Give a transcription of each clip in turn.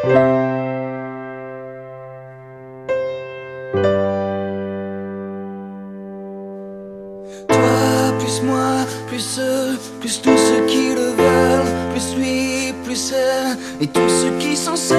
Toi, plus moi, plus eux, plus tous ceux qui le veulent, plus lui, plus elle, et tous ceux qui sont seuls.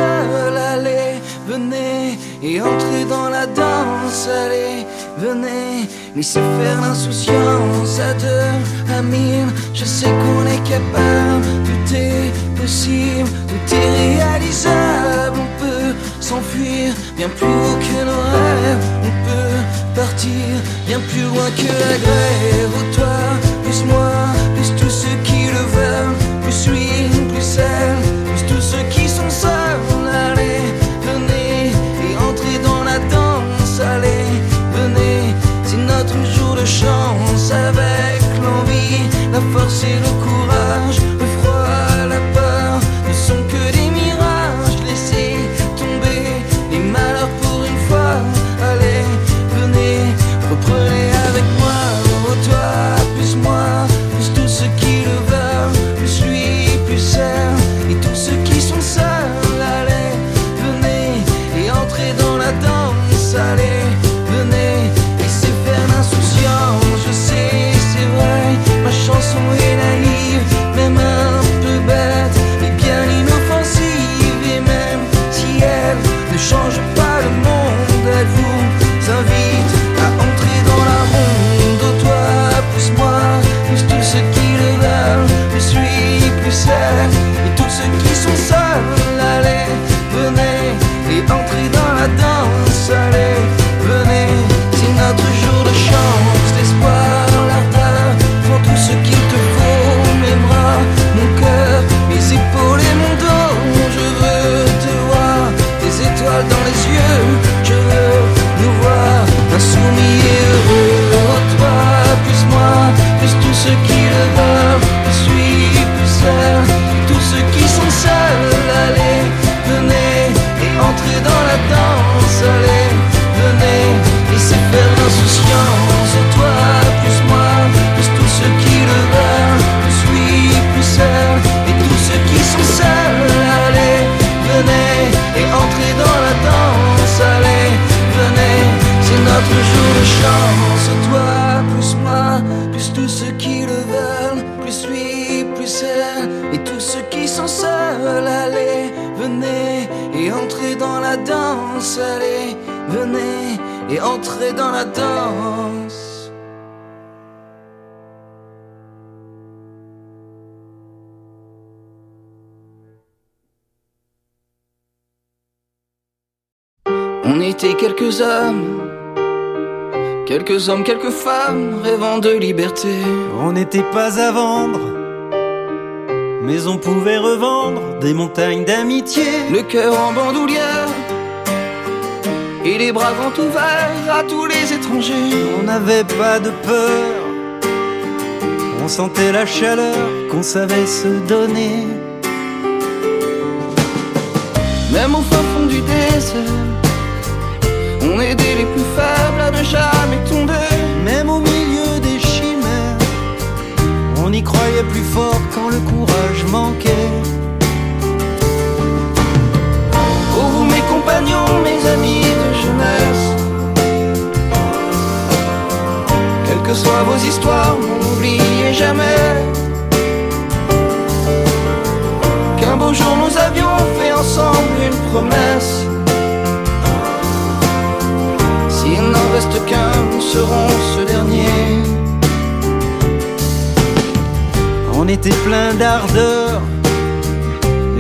Allez, venez et entrez dans la danse. Allez, venez, laissez faire l'insouciance. À deux, à mille, je sais qu'on est capable. Tout est possible, tout est réalisable. On peut s'enfuir bien plus haut que nos rêves. On peut partir bien plus loin que la grève. Oh, toi, plus moi, plus tous ceux qui le veulent, plus lui, plus elle, plus tous ceux qui sont seuls. Allez, venez et entrez dans la danse. Allez, venez, c'est notre jour de chance. Avec l'envie, la force et le courage, le froid, la peur ne sont que des mirages. Laissez tomber les malheurs pour une fois. Allez, venez, reprenez avec moi. Oh, toi, plus moi, plus tous ceux qui le veulent, plus lui, plus elle, et tous ceux qui sont seuls. Allez, venez et entrez dans la danse. Allez, venez, laissez faire l'insouciance. Je sais, c'est vrai, ma chanson est naïve, même un peu bête, mais bien inoffensive. Et même si elle ne change pas le monde, elle vous invite à entrer dans la ronde. Oh, toi, plus moi, plus tous ceux qui le veulent, plus lui, plus elle, et tous ceux qui sont seuls. Allez, venez et entrez dans la danse. Allez, venez, c'est notre jour de chance. L'espoir, l'ardeur, font tout ce qu'il te faut. Mes bras, mon cœur, mes épaules et mon dos. Je veux te voir, des étoiles dans les yeux. Je veux nous voir insoumis et heureux. Oh, toi, plus moi, plus tous ceux qui le veulent, plus lui, plus elle, tous ceux qui sont seuls. Allez, venez et entrez dans la danse. Allez, venez, laissez faire l'insouciance. Oh, toi, plus moi, plus tous ceux qui le veulent, plus lui, plus elle, et tous ceux qui sont seuls. Allez, venez et entrez dans la danse. Allez, venez, c'est notre jour de chance. Oh, toi, plus moi, plus tous ceux qui le veulent, plus lui, plus elle, et tous ceux qui sont seuls. Allez, venez et entrez dans la danse. Allez, venez et entrez dans la danse. On était quelques hommes, quelques femmes rêvant de liberté. On n'était pas à vendre, mais on pouvait revendre des montagnes d'amitié. Le cœur en bandoulière et les bras grands ouverts à tous les étrangers. On n'avait pas de peur, on sentait la chaleur qu'on savait se donner. Même au fin fond du désert, on aidait les plus faibles à ne jamais tomber. Même au milieu des chimères, on y croyait plus fort quand le courage manquait. Oh, vous mes compagnons, mes amis de jeunesse, quelles que soient vos histoires, n'oubliez jamais qu'un beau jour nous avions fait ensemble une promesse. S'il n'en reste qu'un, nous serons ce dernier. On était plein d'ardeur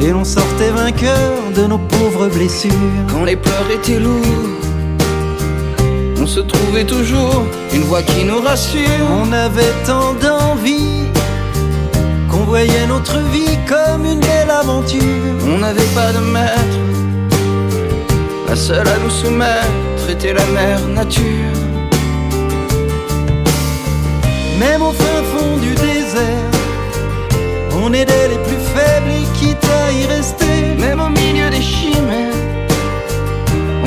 et l'on sortait vainqueur de nos pauvres blessures. Quand les pleurs étaient lourds, on se trouvait toujours une voix qui nous rassure. On avait tant d'envie qu'on voyait notre vie comme une belle aventure. On n'avait pas de maître, la seule à nous soumettre était la mère nature. Même au fin fond du désert, on aidait les plus faibles et quitte à y rester. Même au milieu des chimères,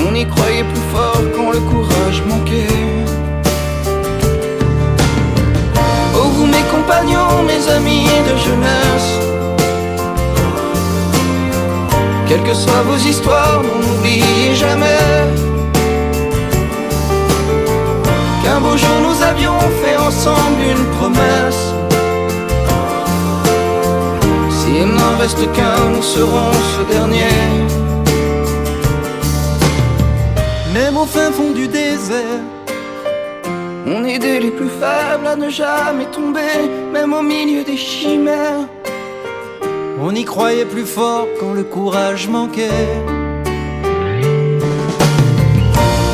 on y croyait plus fort quand le courage manquait. Oh, vous mes compagnons, mes amis de jeunesse, Quelles que soient vos histoires, n'oubliez jamais qu'un beau jour nous avions fait ensemble une promesse. S'il n'en reste qu'un, nous serons ce dernier. Même au fin fond du désert, on est des les plus faibles à ne jamais tomber, même au milieu des chimères. on y croyait plus fort quand le courage manquait.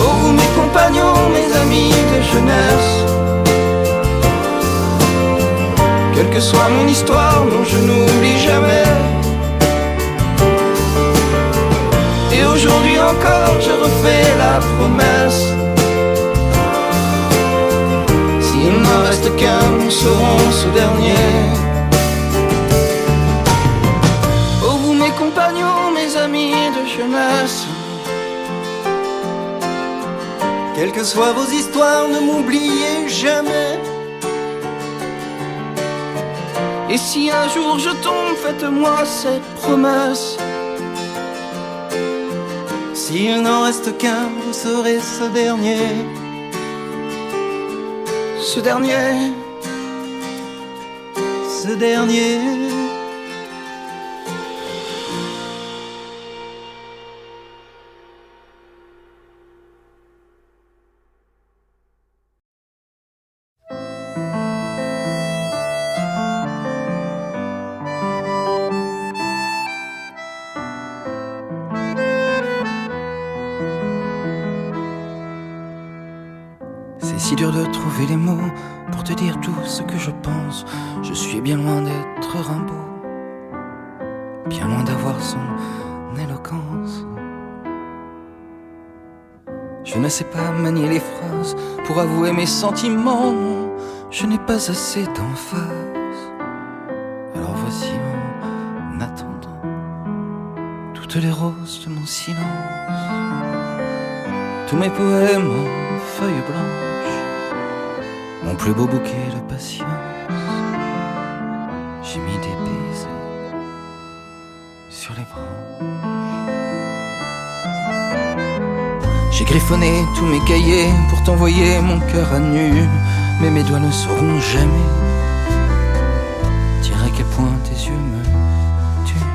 Oh vous mes compagnons, mes amis de jeunesse, quelle que soit mon histoire, non je n'oublie jamais. Et aujourd'hui encore je refais la promesse, s'il n'en reste qu'un, nous serons ce dernier. Oh vous mes compagnons, mes amis de jeunesse, Quelles que soient vos histoires, ne m'oubliez jamais. et si un jour je tombe, faites-moi cette promesse, S'il n'en reste qu'un, vous serez ce dernier. ce dernier. Ce dernier. C'est si dur de trouver les mots pour te dire tout ce que je pense. Je suis bien loin d'être Rimbaud, bien loin d'avoir son éloquence. Je ne sais pas manier les phrases pour avouer mes sentiments, non, je n'ai pas assez d'emphase. Alors voici en attendant toutes les roses de mon silence, tous mes poèmes en feuilles blanches, mon plus beau bouquet de patience. J'ai mis des baisers sur les branches. J'ai griffonné tous mes cahiers pour t'envoyer mon cœur à nu, mais mes doigts ne sauront jamais dire à quel point tes yeux me tuent.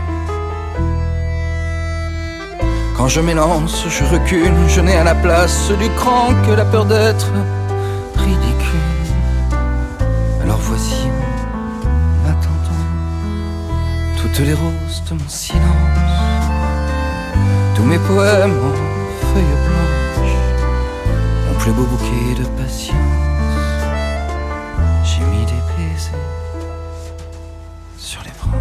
Quand je m'élance, je recule, je n'ai à la place du cran que la peur d'être ridicule. Alors voici en attendant toutes les roses de mon silence, tous mes poèmes en feuilles blanches, mon plus beau bouquet de patience. J'ai mis des baisers sur les branches.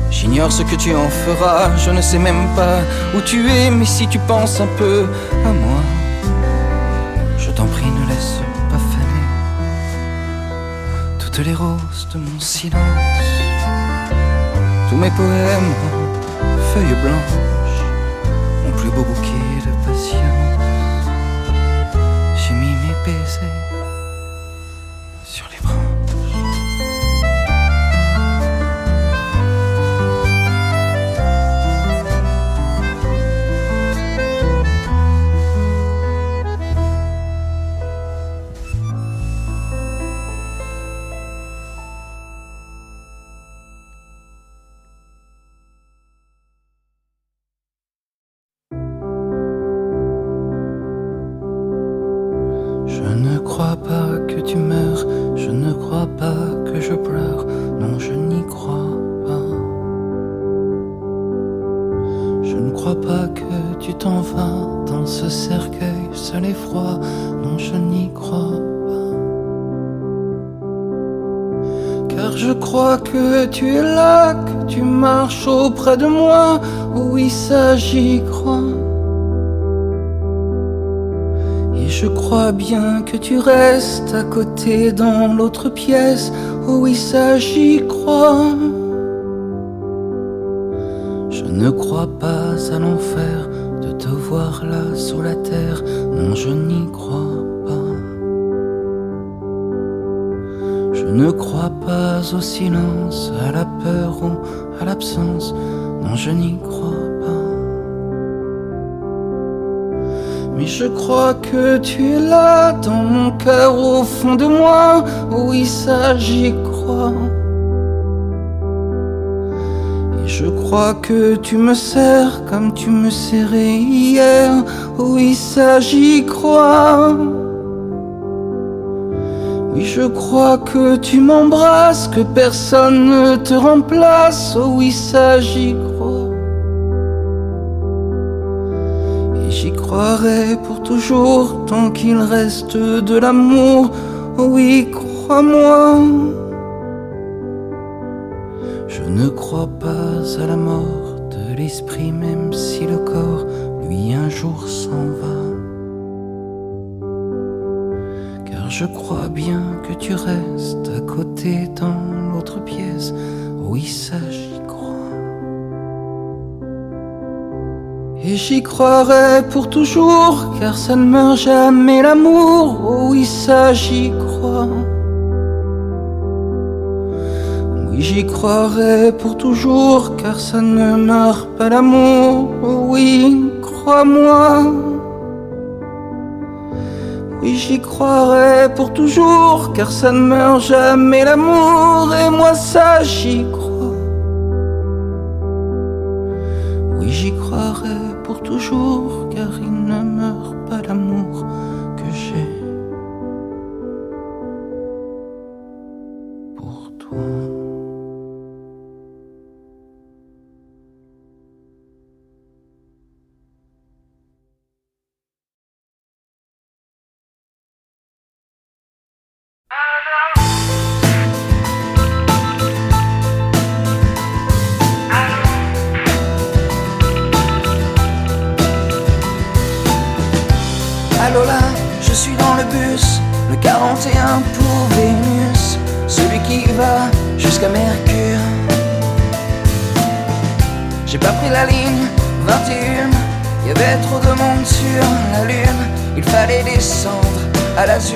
J'ignore ce que tu en feras, je ne sais même pas où tu es, mais si tu penses un peu à moi, je t'en prie ne laisse pas faner toutes les roses de mon silence, tous mes poèmes en feuilles blanches, mon plus beau bouquet de patience. J'ai mis mes baisers sur les branches. Je ne crois pas que tu meurs, je ne crois pas que je pleure, non je n'y crois pas. Je ne crois pas que tu t'en vas dans ce cercueil seul et froid, non je n'y crois pas. Car je crois que tu es là, que tu marches auprès de moi, oui ça j'y crois. Et je crois bien que tu restes à côté dans l'autre pièce, oh oui ça j'y crois. Je ne crois pas à l'enfer de te voir là sous la terre, non je n'y crois pas. Je ne crois pas au silence, à la peur ou à l'absence, non je n'y crois pas. Mais je crois que tu es là, dans mon cœur, au fond de moi. Oui, ça j'y crois. Et je crois que tu me serres comme tu me serrais hier. Oui, ça j'y crois. Oui, je crois que tu m'embrasses, que personne ne te remplace. Oh oui, ça j'y crois. J'y croirai pour toujours, tant qu'il reste de l'amour. Oh oui, crois-moi. Je ne crois pas à la mort de l'esprit, même si le corps, lui, un jour s'en va. Car je crois bien que tu restes à côté dans l'autre pièce. Oui, ça j'y crois. Et j'y croirai pour toujours, car ça ne meurt jamais l'amour. Oh oui, ça j'y crois. Oui, j'y croirai pour toujours, car ça ne meurt pas l'amour. Oh oui, crois-moi. Oui, j'y croirai pour toujours, car ça ne meurt jamais l'amour. Et moi ça j'y crois. Oui, j'y croirai pour toujours, car il ne meurt pas l'amour que j'ai pour toi. Allô là, je suis dans le bus, le 41 pour Vénus, celui qui va jusqu'à Mercure. J'ai pas pris la ligne 21, y avait trop de monde sur la lune, il fallait descendre à l'azur.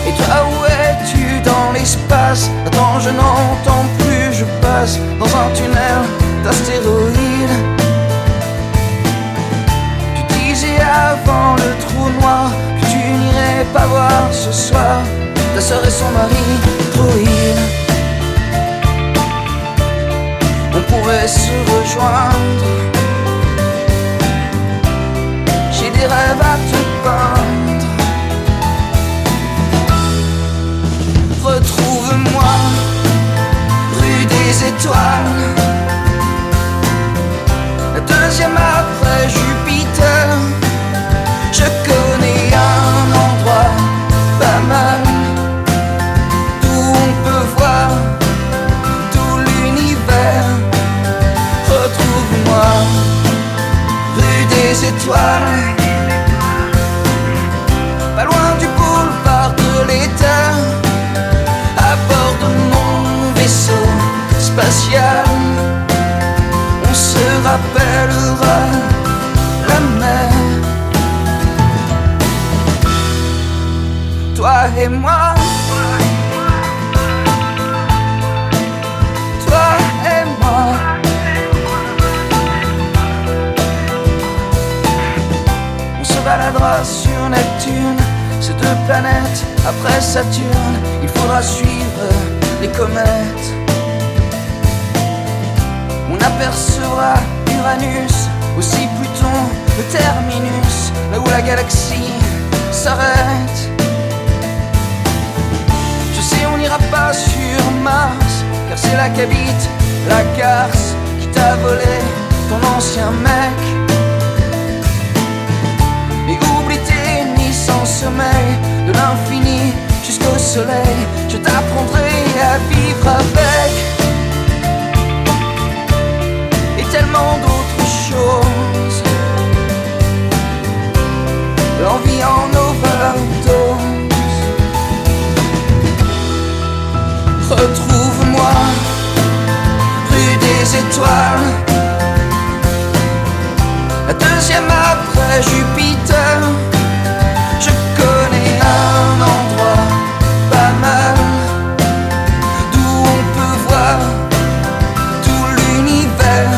Et toi où es-tu dans l'espace? Attends, je n'entends plus, je passe dans un tunnel d'astéroïdes. Avant le trou noir que tu n'irais pas voir ce soir ta sœur et son mari droïde. On pourrait se rejoindre. J'ai des rêves à te peindre. Retrouve-moi rue des Étoiles, la deuxième après Jupiter. Je connais un endroit pas mal, d'où on peut voir tout l'univers. Retrouve-moi rue des Étoiles, pas loin du boulevard de l'État, à bord de mon vaisseau spatial. On se rappellera la mer. Toi et moi, toi et moi. On se baladera sur Neptune, ces deux planètes après Saturne. Il faudra suivre les comètes. On apercevra Uranus, aussi Pluton, le terminus, là où la galaxie s'arrête. On n'ira pas sur Mars, car c'est là qu'habite la garce qui t'a volé ton ancien mec. Et oublie tes nuits sans sommeil, de l'infini jusqu'au soleil. Je t'apprendrai à vivre avec, et tellement d'autres choses. L'envie en overdose. Retrouve-moi rue des Étoiles, deuxième après Jupiter. Je connais un endroit pas mal d'où on peut voir tout l'univers.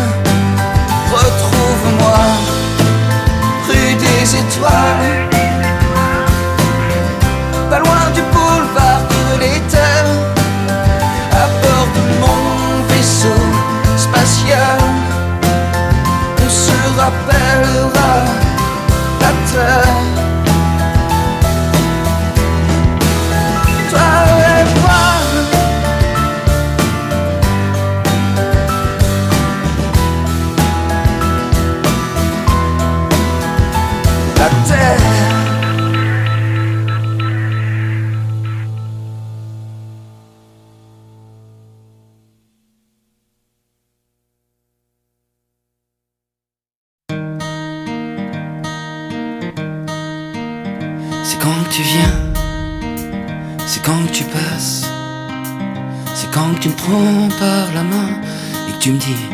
Retrouve-moi rue des Étoiles, pas loin du boulevard de l'éther, à bord de mon vaisseau spatial. On se rappellera la terre, toi et moi. La terre. C'est quand que tu viens, c'est quand que tu passes, c'est quand que tu me prends par la main et que tu me dis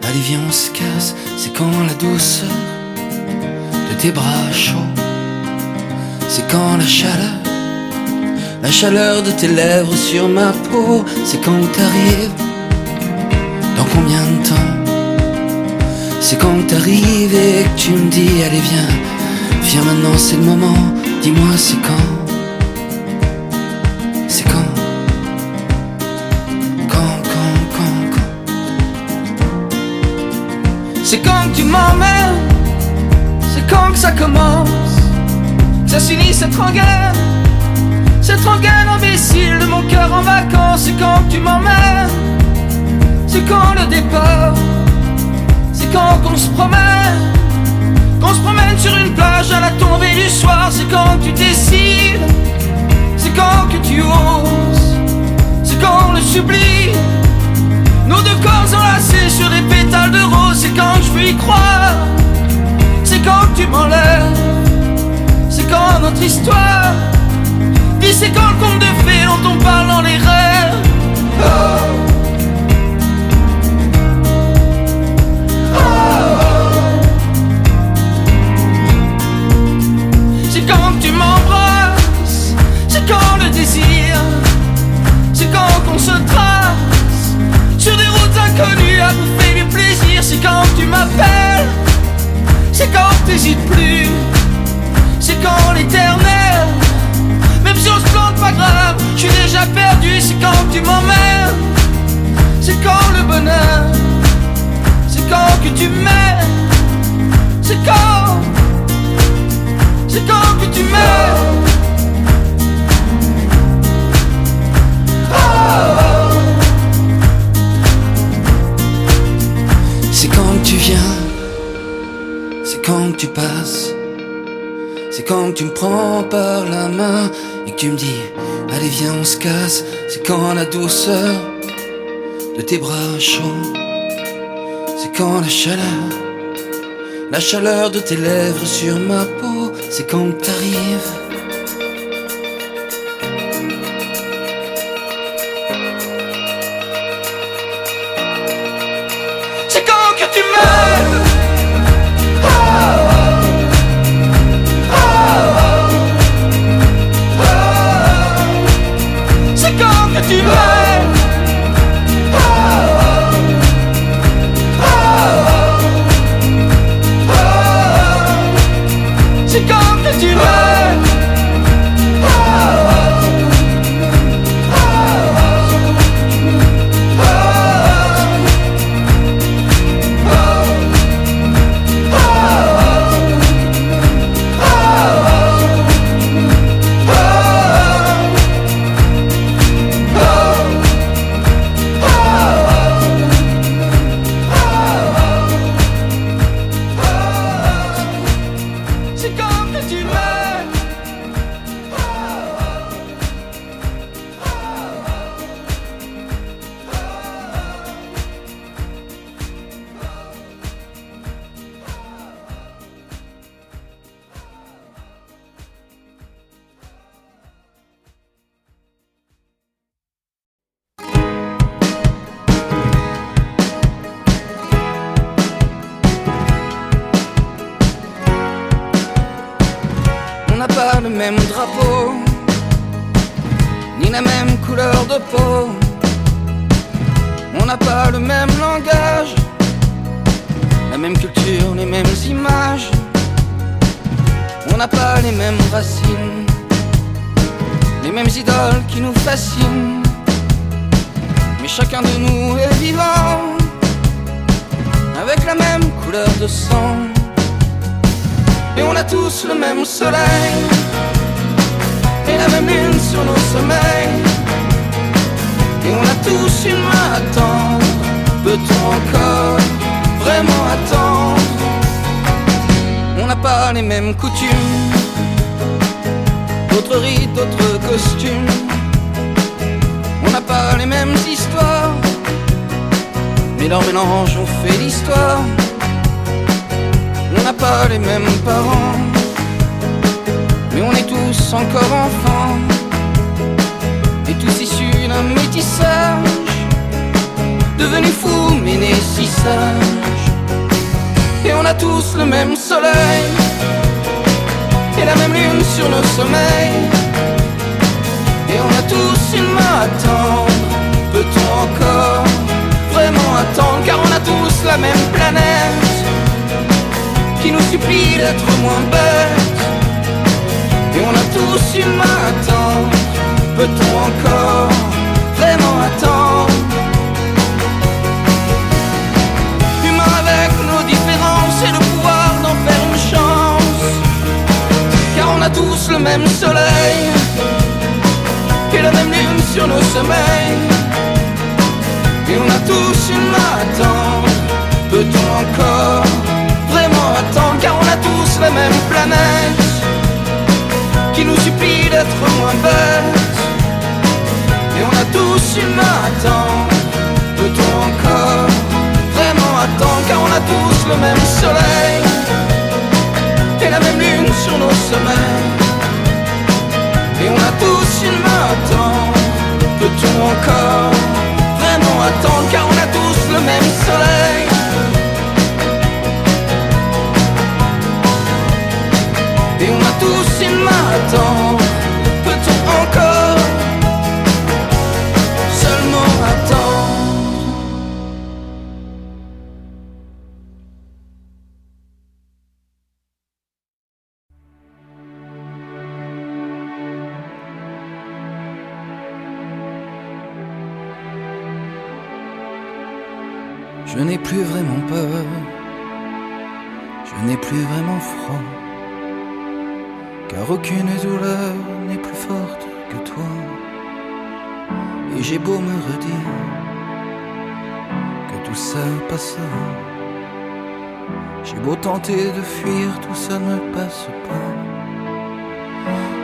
allez viens on se casse. C'est quand la douceur de tes bras chauds, c'est quand la chaleur de tes lèvres sur ma peau. C'est quand t'arrives, dans combien de temps? C'est quand t'arrives et que tu me dis allez viens maintenant c'est le moment. Dis-moi c'est quand? C'est quand? C'est quand que tu m'emmènes, c'est quand que ça commence, que ça s'unit cette rengaine imbécile de mon cœur en vacances. C'est quand que tu m'emmènes, c'est quand le départ, c'est quand qu'on se promène sur une plage à la tombée du soir. C'est quand tu décides, c'est quand que tu oses, c'est quand le sublime, nos deux corps enlacés sur des pétales de rose. C'est quand je peux y croire, c'est quand tu m'enlèves, c'est quand notre histoire dit c'est quand le conte de fées dont on parle dans les rêves. C'est quand tu m'embrasses, c'est quand le désir, c'est quand qu'on se trace sur des routes inconnues à bouffer du plaisir. C'est quand tu m'appelles, c'est quand t'hésites plus, c'est quand l'éternel, même si on se plante pas grave, je suis déjà perdu. C'est quand tu m'emmènes, c'est quand le bonheur, c'est quand que tu m'aimes, c'est quand que tu m'aimes. C'est quand que tu viens, c'est quand que tu passes, c'est quand que tu me prends par la main et que tu me dis allez viens on se casse. C'est quand la douceur de tes bras chauds, c'est quand la chaleur de tes lèvres sur ma peau. C'est quand que t'arrives, c'est quand que tu m'aimes. C'est quand que tu m'aimes. C'est quand que tu m'aimes. pas le même drapeau, ni la même couleur de peau. On n'a pas le même langage, la même culture, les mêmes images. On n'a pas les mêmes racines, les mêmes idoles qui nous fascinent. Mais chacun de nous est vivant, avec la même couleur de sang. Et on a tous le même soleil, et la même lune sur nos sommeils. Et on a tous une main à tendre. Peut-on encore vraiment attendre? On n'a pas les mêmes coutumes, d'autres rites, d'autres costumes. On n'a pas les mêmes histoires, mais leur mélange ont fait l'histoire. On n'a pas les mêmes parents, mais on est tous encore enfants, et tous issus d'un métissage, devenus fous mais nés si sages. Et on a tous le même soleil, et la même lune sur nos sommeils. Et on a tous une main à tendre. Peut-on encore vraiment attendre? Car on a tous la même planète qui nous supplie d'être moins bêtes. Et on a tous une main à tendre. Peut-on encore vraiment attendre? Humains avec nos différences et le pouvoir d'en faire une chance. Car on a tous le même soleil et la même lune sur nos sommeils. Et on a tous une main à tendre. Peut-on encore vraiment attendre? Car on a tous la même planète qui nous supplie d'être moins bêtes. Et on a tous une main à tendre. Peut-on encore vraiment attendre? Car on a tous le même soleil et la même lune sur nos sommeils. Et on a tous une main à tendre. Peut-on encore vraiment attendre? Car on a tous le même soleil. Et on a tous une main à tendre. Peut-on encore seulement attendre? Je n'ai plus vraiment peur, je n'ai plus vraiment froid, car aucune douleur n'est plus forte que toi. Et j'ai beau me redire que tout ça passera, j'ai beau tenter de fuir, tout ça ne passe pas.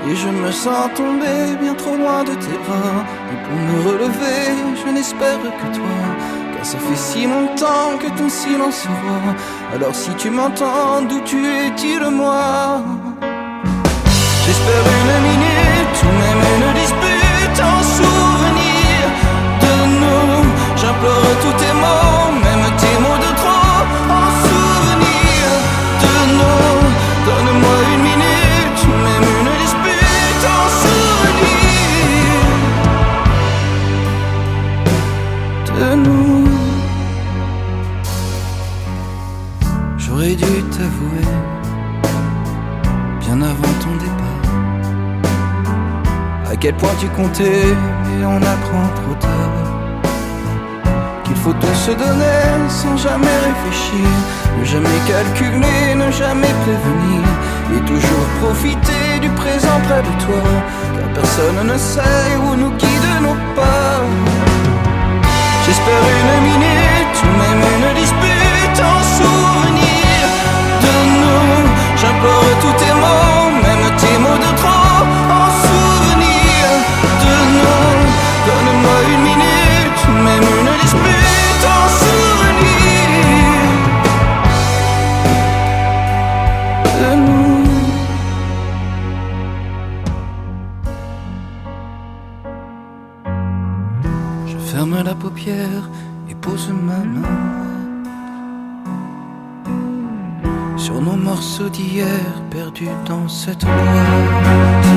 Et je me sens tomber bien trop loin de tes bras. Et pour me relever, je n'espère que toi, car ça fait si longtemps que ton silence est roi. Alors si tu m'entends, d'où tu es, dis-le-moi. J'espère une minute ou même une dispute en souvenir de nous. J'implore tous tes mots, même tes mots de trop, en souvenir de nous. Donne-moi une minute ou même une dispute en souvenir de nous. J'aurais dû t'avouer bien avant ton départ à quel point tu comptais, mais on apprend trop tard qu'il faut tout se donner sans jamais réfléchir, ne jamais calculer, ne jamais prévenir, et toujours profiter du présent près de toi, car personne ne sait où nous guident nos pas. J'espère une minute ou même une dispute en souvenir de nous. J'implore tous tes mots, même tes mots de trop, en souvenir de nous. Donne-moi une minute ou même une dispute en souvenir de nous. Je ferme la paupière et pose ma main sur nos morceaux d'hier perdus dans cette boîte.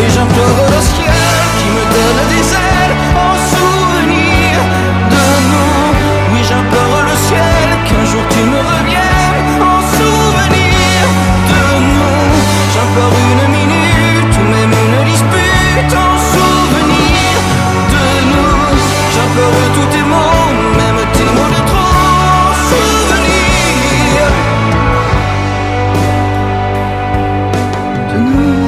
Et j'implore le ciel qui me donne des ailes en souvenir de nous. Oui, j'implore le ciel qu'un jour tu me reviennes en souvenir de nous. J'implore une minute ou même une dispute en souvenir de nous. J'implore tous tes mots, même tes mots de trop en souvenir de nous.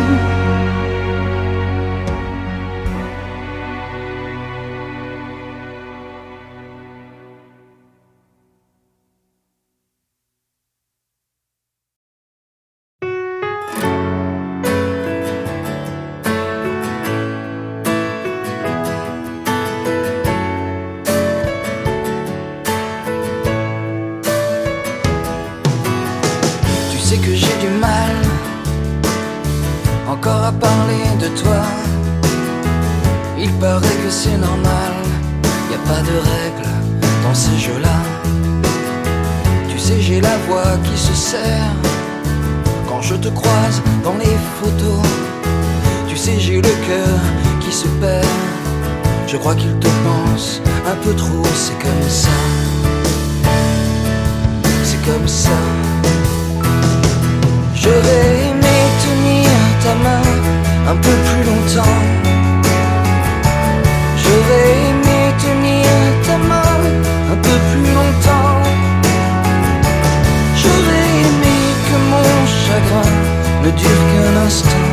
Tu sais que j'ai du mal encore à parler de toi. Il paraît que c'est normal, y a pas de règles dans ces jeux-là. Tu sais, j'ai la voix qui se serre quand je te croise dans les photos. Tu sais, j'ai le cœur qui se perd. Je crois qu'il te pense un peu trop, c'est comme ça. C'est comme ça. J'aurais aimé tenir ta main un peu plus longtemps. J'aurais aimé tenir ta main un peu plus longtemps. J'aurais aimé que mon chagrin ne dure qu'un instant.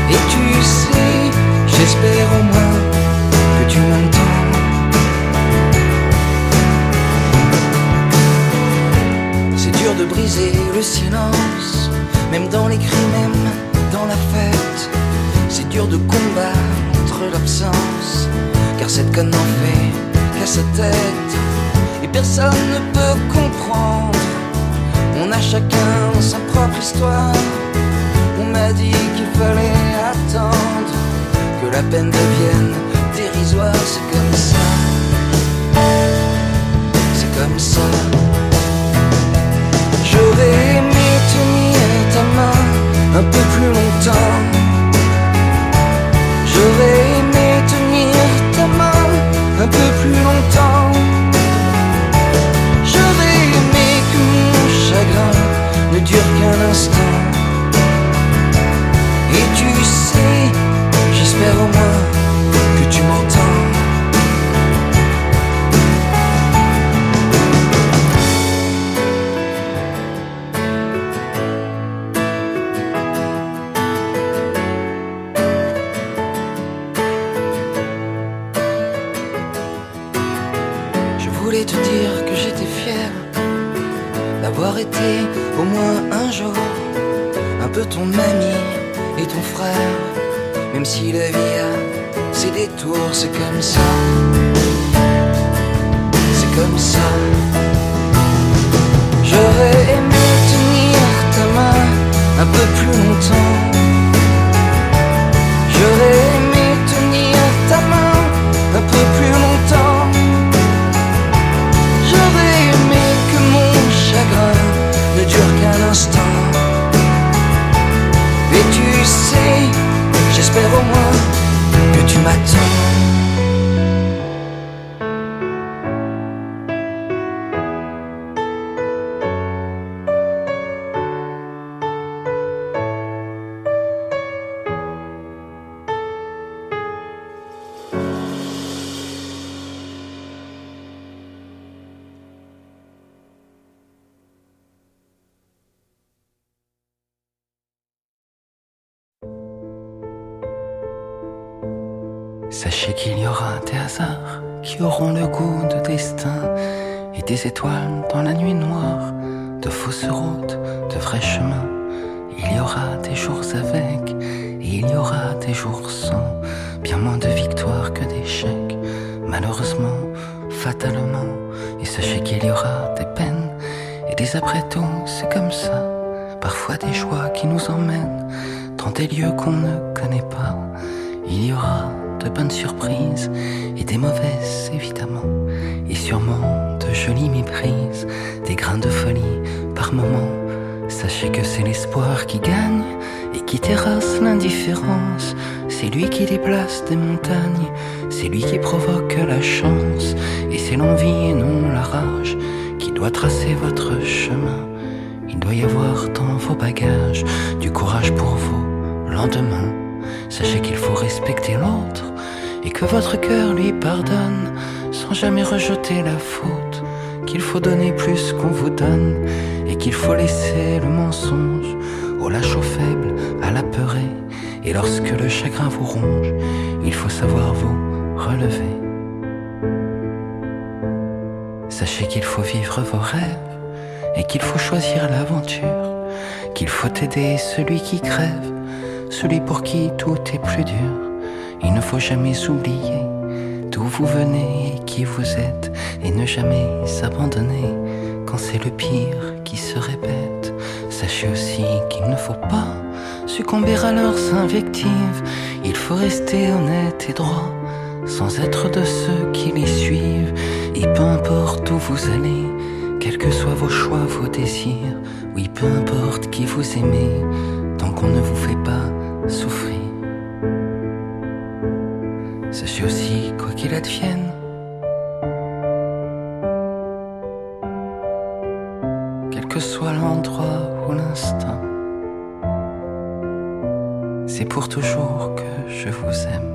Et tu sais, j'espère au moins que tu m'entends. C'est dur de briser le silence, même dans les cris, même dans la fête. C'est dur de combattre l'absence, car cette conne n'en fait qu'à sa tête. Et personne ne peut comprendre, on a chacun sa propre histoire. On m'a dit qu'il fallait attendre que la peine devienne dérisoire. C'est comme ça. C'est comme ça. J'aurais aimé tenir ta main un peu plus longtemps. J'aurais aimé tenir ta main un peu plus longtemps. J'aurais aimé que mon chagrin ne dure qu'un instant. Et tu sais, j'espère au moins que tu m'entends. Je voulais te dire que j'étais fier d'avoir été au moins un jour un peu ton ami et ton frère. Même si la vie a ses détours, c'est comme ça. C'est comme ça. J'aurais aimé tenir ta main un peu plus longtemps. J'aurais aimé tenir ta main un peu plus longtemps. J'aurais aimé que mon chagrin ne dure qu'un instant. Et tu sais, j'espère au moins que tu m'attends. Sachez qu'il y aura des hasards qui auront le goût de destin et des étoiles dans la nuit noire, de fausses routes, de vrais chemins. Il y aura des jours avec et il y aura des jours sans, bien moins de victoires que d'échecs, malheureusement, fatalement. Et sachez qu'il y aura des peines et des après-tout, c'est comme ça. Parfois des joies qui nous emmènent dans des lieux qu'on ne connaît pas. Il y aura de bonnes surprises et des mauvaises évidemment, et sûrement de jolies méprises, des grains de folie par moments. Sachez que c'est l'espoir qui gagne et qui terrasse l'indifférence. C'est lui qui déplace des montagnes, c'est lui qui provoque la chance. Et c'est l'envie et non la rage qui doit tracer votre chemin. Il doit y avoir dans vos bagages du courage pour vos lendemains. Sachez qu'il faut respecter l'autre et que votre cœur lui pardonne sans jamais rejeter la faute. Qu'il faut donner plus qu'on vous donne et qu'il faut laisser le mensonge au lâche, au faible, à l'apeuré. Et lorsque le chagrin vous ronge, il faut savoir vous relever. Sachez qu'il faut vivre vos rêves et qu'il faut choisir l'aventure, qu'il faut aider celui qui crève, celui pour qui tout est plus dur. Il ne faut jamais oublier d'où vous venez et qui vous êtes, et ne jamais s'abandonner quand c'est le pire qui se répète. Sachez aussi qu'il ne faut pas succomber à leurs invectives. Il faut rester honnête et droit, sans être de ceux qui les suivent. Et peu importe où vous allez, quels que soient vos choix, vos désirs, oui, peu importe qui vous aimez, tant qu'on ne vous fait pas souffrir. Sachez aussi, quoi qu'il advienne, quel que soit l'endroit ou l'instant, c'est pour toujours que je vous aime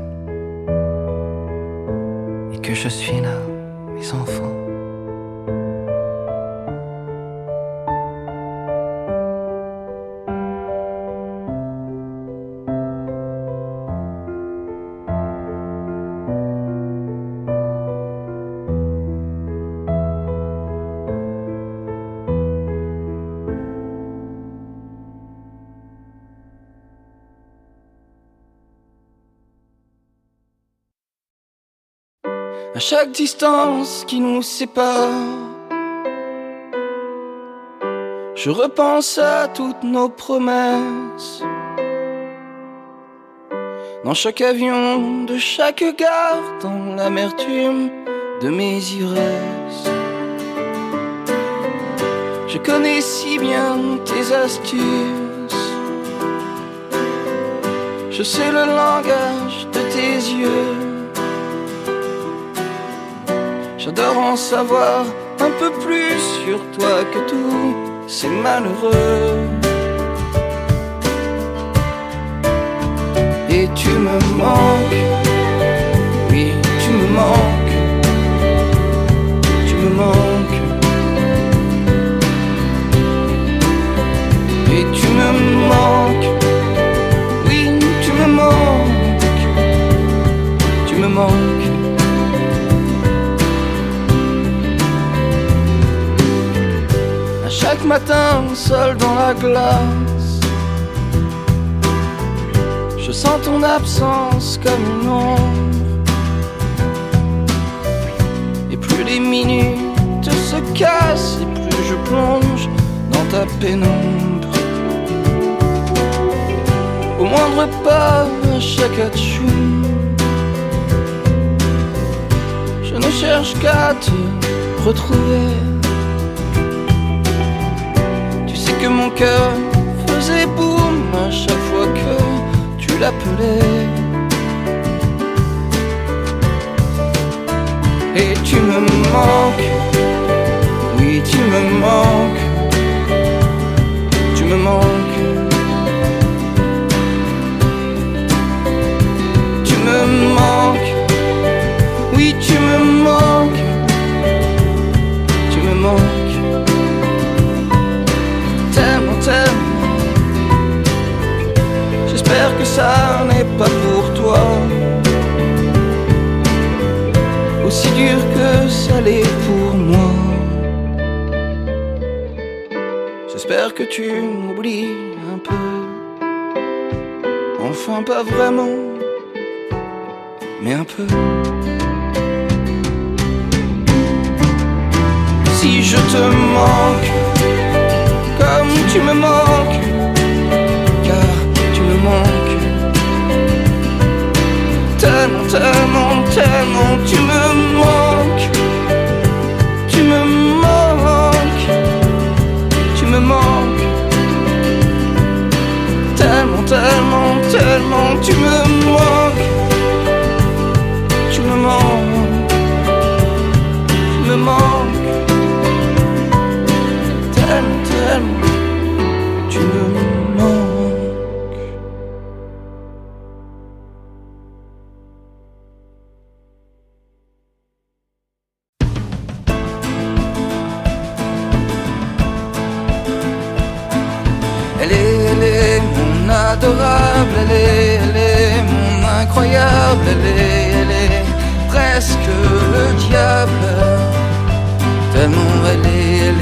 et que je suis là, mes enfants. À chaque distance qui nous sépare, je repense à toutes nos promesses. Dans chaque avion, de chaque gare, dans l'amertume de mes ivresses. Je connais si bien tes astuces, je sais le langage de tes yeux. J'adore en savoir un peu plus sur toi que tous ces malheureux. Et tu me manques, oui, tu me manques, tu me manques. Et tu me manques, oui, tu me manques, tu me manques. Chaque matin, seul dans la glace, je sens ton absence comme une ombre. Et plus les minutes se cassent, et plus je plonge dans ta pénombre. Au moindre pas, à chaque atchoum, je ne cherche qu'à te retrouver. Que mon cœur faisait boum à chaque fois que tu l'appelais. Et tu me manques, oui, tu me manques, tu me manques. Tu me manques, oui, tu me manques, tu me manques. J'espère que ça n'est pas pour toi aussi dur que ça l'est pour moi. J'espère que tu m'oublies un peu, enfin pas vraiment, mais un peu. Si je te manque comme tu me manques, car tu me manques tellement, tellement, tellement. Tu me manques, tu me tellement, tellement, tu me manques. Tu me manques. Tu me manques. Tellement, tellement, tu me manques. Elle est mon adorable, elle est mon incroyable, elle est presque le diable. Tellement elle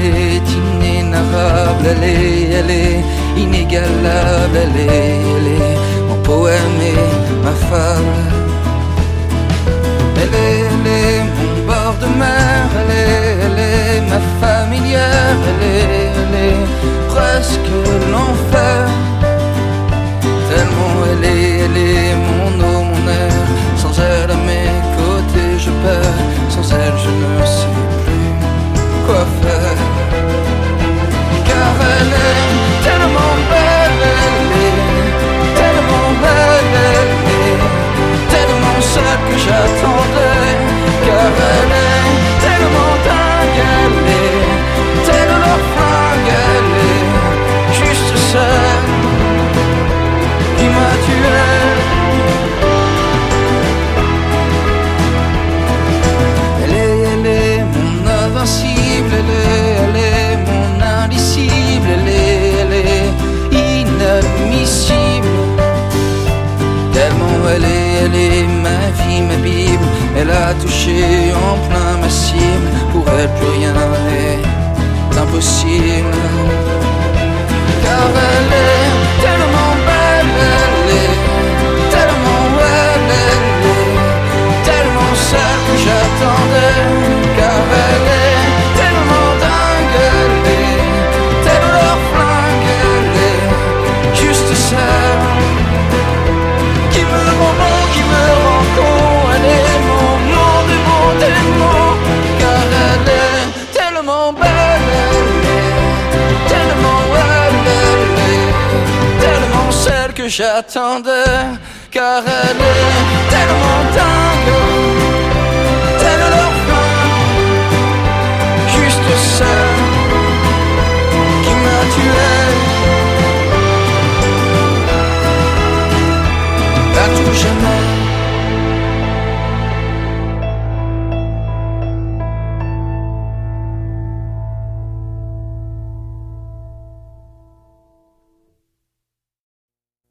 est inénarrable, elle est inégalable, elle est mon poème et ma fable. Elle est mon bord de mer, elle est ma familière, elle est presque l'enfer. Tellement elle est mon eau, mon air. Sans elle à mes côtés je perds, sans elle je ne sais plus quoi faire. Car elle est tellement belle, elle est tellement belle, elle est tellement celle que j'attendais. Car elle est tellement dingue, elle est telle leur flingue, elle est juste celle qui m'a tué. Elle est mon invincible, elle est mon indicible, elle est inadmissible. Tellement elle est ma vie, ma Bible. Elle a touché en plein ma cible. Pour elle plus rien n'est impossible. Car elle est tellement belle, elle est tellement belle, elle est tellement celle que j'attendais. Car elle est tellement dingue, elle est telle leur flingue, elle est juste celle qui me rend bon, qui me rend con. Elle est mon monde et mon démon. Car elle est tellement belle, elle est tellement belle, elle est tellement celle que j'attendais. Car elle est tellement dingue, telle leur flingue, juste celle qui m'a tué. À tout jamais.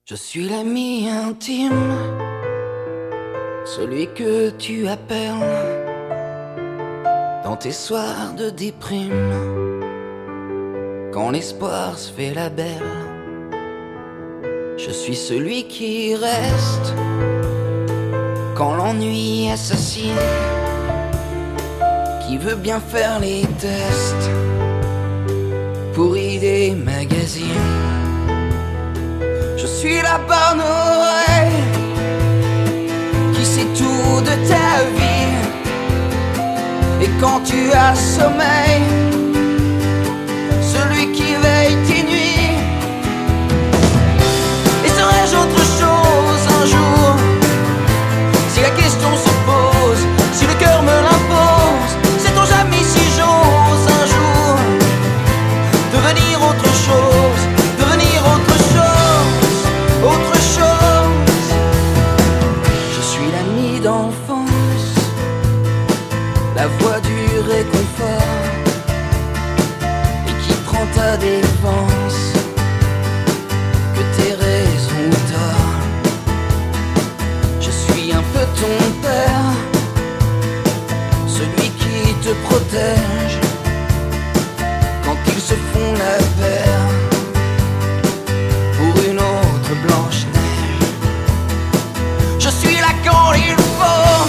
Je suis l'ami intime, celui que tu appelles dans tes soirs de déprime, quand l'espoir se fait la belle. Je suis celui qui reste quand l'ennui assassine, qui veut bien faire les tests pour idées magazines. Je suis la bonne oreille qui sait tout de ta vie. Et quand tu as sommeil, celui qui veille tes nuits. Et serais-je autre chose un jour, si la question se pose, si le cœur me l'impose? Sait-on jamais si j'ose un jour devenir autre chose, devenir autre chose, autre chose? Je suis l'ami d'enfance, la voix du réconfort, et qui prend ta défense, que tes raisons ou torts. Je suis un peu ton père, celui qui te protège quand ils se font la paire pour une autre Blanche-Neige. Je suis là quand il faut,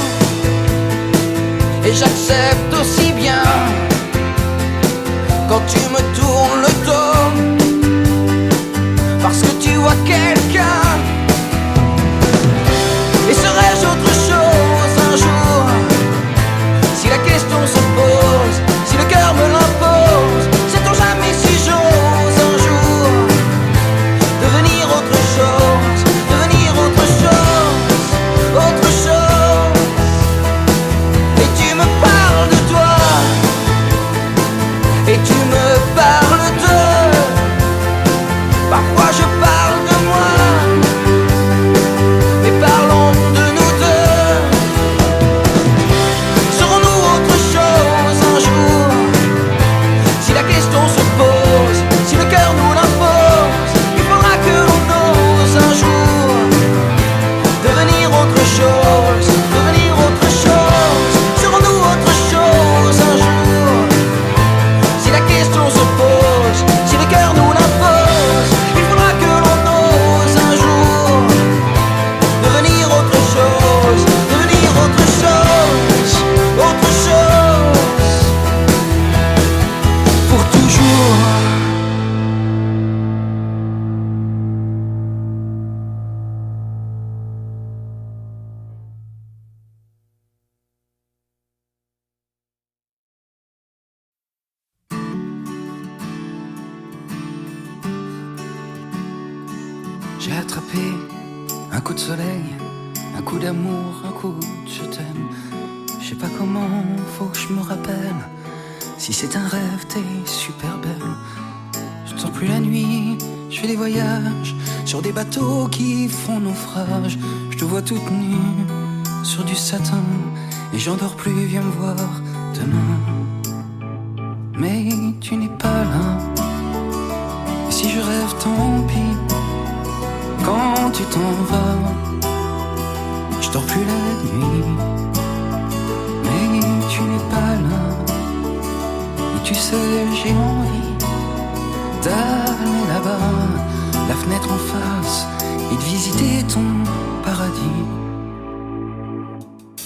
et j'accepte aussi bien quand tu me tournes le dos, parce que tu vois quelqu'un. Et serais-je autre chose un jour, si la question se pose, si le cœur J'ai attrapé un coup de soleil, un coup d'amour, un coup de je t'aime. Je sais pas comment, faut que je me rappelle. Si c'est un rêve, t'es super belle. Je dors plus la nuit, je fais des voyages sur des bateaux qui font naufrage. Je te vois toute nue sur du satin et j'en dors plus, viens me voir demain. Mais tu n'es pas là. Et si je rêve, tant pis. Quand tu t'en vas, je dors plus la nuit. Mais tu n'es pas là. Et tu sais, j'ai envie d'aller là-bas, la fenêtre en face, et de visiter ton paradis.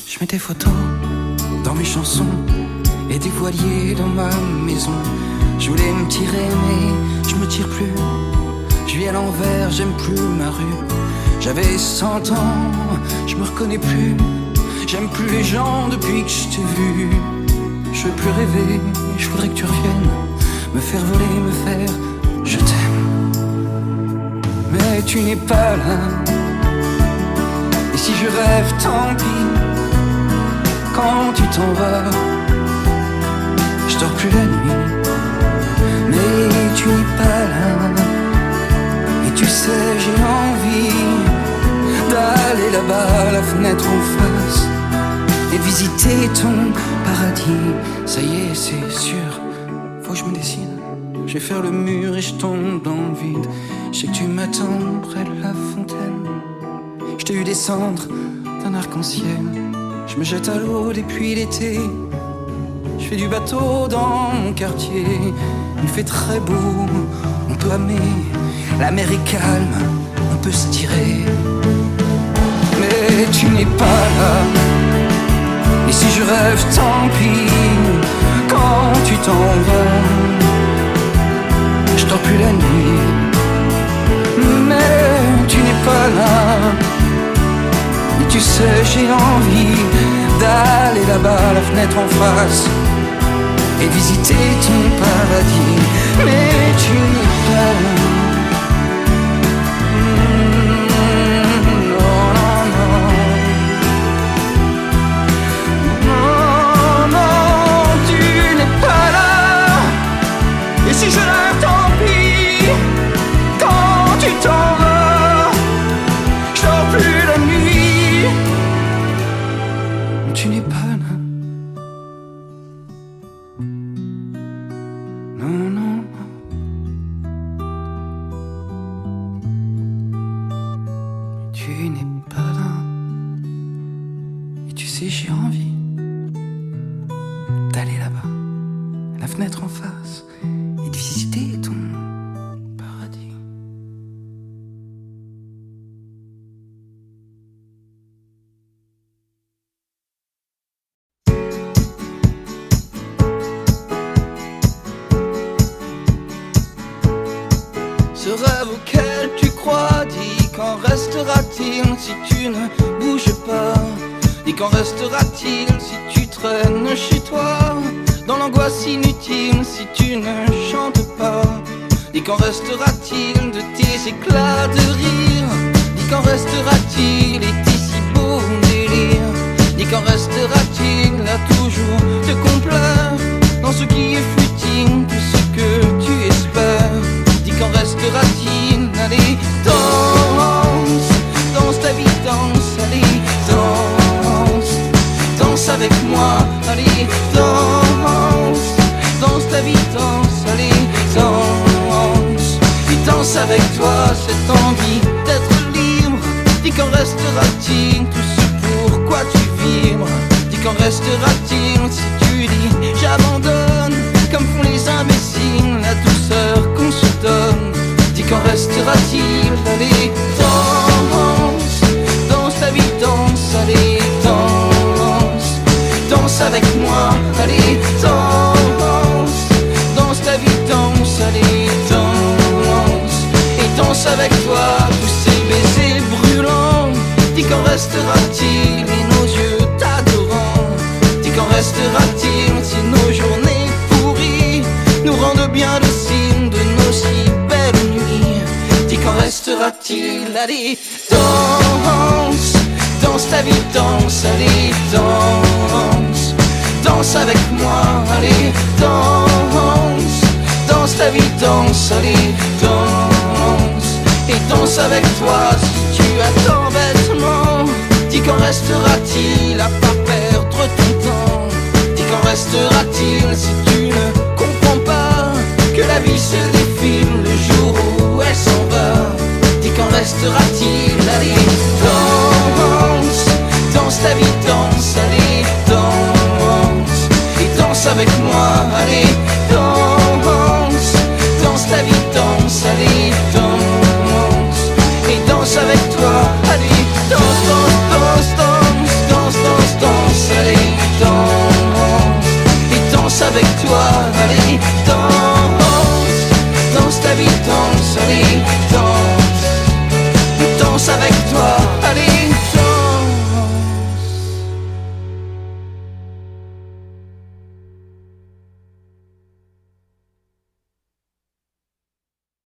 Je mets des photos dans mes chansons et des voiliers dans ma maison. Je voulais me tirer mais je me tire plus. Je vis à l'envers, j'aime plus ma rue. J'avais 100 ans, je me reconnais plus. J'aime plus les gens depuis que je t'ai vu. Je veux plus rêver, je voudrais que tu reviennes me faire voler, me faire je t'aime. Mais tu n'es pas là. Et si je rêve, tant pis. Quand tu t'en vas, je dors plus la nuit. Mais tu n'es pas là. Et tu sais, j'ai envie d'aller là-bas, la fenêtre en face, et visiter ton paradis. Ça y est, c'est sûr, faut que je me décide. Je vais faire le mur et je tombe dans le vide. Je sais que tu m'attends près de la fontaine. Je t'ai vu descendre d'un arc-en-ciel. Je me jette à l'eau depuis l'été. Je fais du bateau dans mon quartier. Il fait très beau, on peut aimer. La mer est calme, on peut se tirer. Mais tu n'es pas là. Et si je rêve, tant pis. Quand tu t'en vas, je dors plus la nuit. Mais tu n'es pas là. Et tu sais, j'ai envie d'aller là-bas, la fenêtre en face, et visiter ton paradis. Mais tu n'es pas là. Si je rêve, tant pis. Quand tu t'en vas, je dors plus la nuit. Tu n'es pas là. Non, non, non. Tu n'es pas là. Et tu sais, j'ai envie d'aller là-bas, la fenêtre en face, et de visiter ton paradis. Ce rêve auquel tu crois, dis qu'en restera-t-il si tu ne bouges pas? Dis qu'en restera-t-il si tu traînes chez toi, dans l'angoisse inutile si tu ne chantes pas? Dis qu'en restera-t-il de tes éclats de rire? Dis qu'en restera-t-il et tes si beaux délires? Dis qu'en restera-t-il à toujours te complaire dans ce qui est futile, tout ce que tu espères? Dis qu'en restera-t-il? Allez, danse, danse ta vie, danse, allez, danse, danse avec moi, allez, danse, danse ta vie, danse, allez, danse, et danse avec toi cette envie d'être libre. Dis qu'en restera-t-il, tout ce pourquoi tu vibres? Dis qu'en restera-t-il si tu dis j'abandonne, comme font les imbéciles, la douceur qu'on se donne? Dis qu'en restera-t-il? Allez, danse, danse ta vie, danse, allez, danse, danse avec moi, allez, danse, danse ta vie, danse, allez, danse, et danse avec toi tous ces baisers brûlants. Dis qu'en restera-t-il et nos yeux t'adorant? Dis qu'en restera-t-il si nos journées pourries nous rendent bien le signe de nos si belles nuits? Dis qu'en restera-t-il? restera-t-il? Allez, danse, danse ta vie, danse, allez, danse, danse avec moi, allez, danse, danse ta vie, danse, allez, danse, et danse avec toi. Si tu attends bêtement, dis qu'en restera-t-il à pas perdre ton temps? Dis qu'en restera-t-il si tu ne comprends pas que la vie se défile le jour où elle s'en va? Dis qu'en restera-t-il? Allez, danse, danse ta vie, danse, allez, danse, et danse avec moi, allez, danse, danse ta vie, danse, allez, danse, et danse avec toi, allez, danse, danse, danse, danse, danse, danse, danse, allez, danse, et danse avec toi, allez, danse, danse ta vie, danse, allez, danse, et danse avec toi.